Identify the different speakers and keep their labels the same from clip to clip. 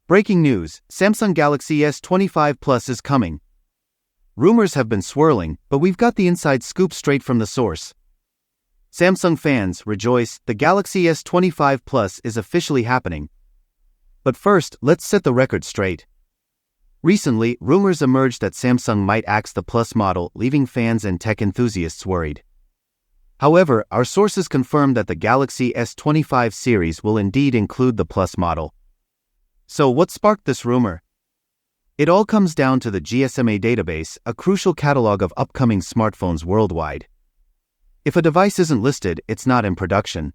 Speaker 1: Breaking news, Samsung Galaxy S25 Plus is coming. Rumors have been swirling, but we've got the inside scoop straight from the source. Samsung fans, rejoice, the Galaxy S25 Plus is officially happening. But first, let's set the record straight. Recently, rumors emerged that Samsung might axe the Plus model, leaving fans and tech enthusiasts worried. However, our sources confirmed that the Galaxy S25 series will indeed include the Plus model. So what sparked this rumor? It all comes down to the GSMA database, a crucial catalog of upcoming smartphones worldwide. If a device isn't listed, it's not in production.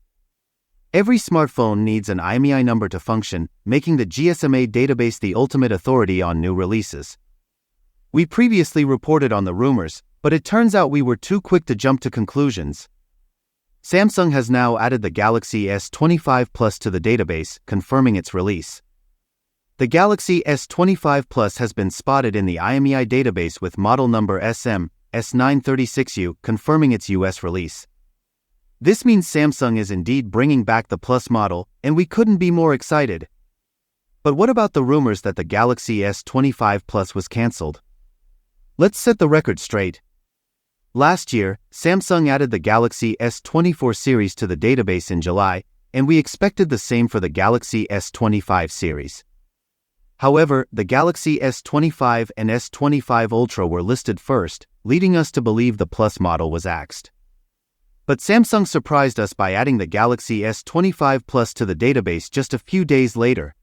Speaker 1: Every smartphone needs an IMEI number to function, making the GSMA database the ultimate authority on new releases. We previously reported on the rumors, but it turns out we were too quick to jump to conclusions. Samsung has now added the Galaxy S25 Plus to the database, confirming its release. The Galaxy S25 Plus has been spotted in the IMEI database with model number SM/S936U, confirming its US release. This means Samsung is indeed bringing back the Plus model, and we couldn't be more excited. But what about the rumors that the Galaxy S25 Plus was cancelled? Let's set the record straight. Last year, Samsung added the Galaxy S24 series to the database in July, and we expected the same for the Galaxy S25 series. However, the Galaxy S25 and S25 Ultra were listed first, leading us to believe the Plus model was axed. But Samsung surprised us by adding the Galaxy S25 Plus to the database just a few days later.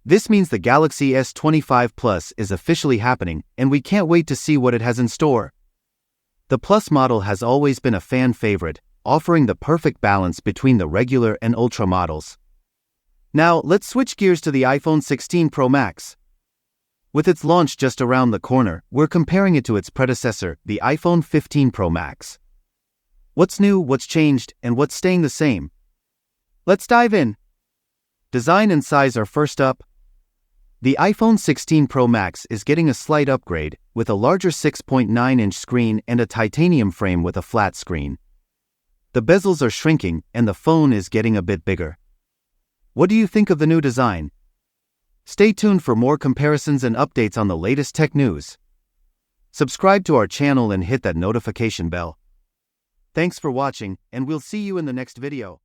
Speaker 1: This means the Galaxy S25 Plus is officially happening, and we can't wait to see what it has in store. The Plus model has always been a fan favorite, offering the perfect balance between the regular and Ultra models. Now, let's switch gears to the iPhone 16 Pro Max. With its launch just around the corner, we're comparing it to its predecessor, the iPhone 15 Pro Max. What's new, what's changed, and what's staying the same? Let's dive in. Design and size are first up. The iPhone 16 Pro Max is getting a slight upgrade, with a larger 6.9-inch screen and a titanium frame with a flat screen. The bezels are shrinking, and the phone is getting a bit bigger. What do you think of the new design? Stay tuned for more comparisons and updates on the latest tech news. Subscribe to our channel and hit that notification bell. Thanks for watching, and we'll see you in the next video.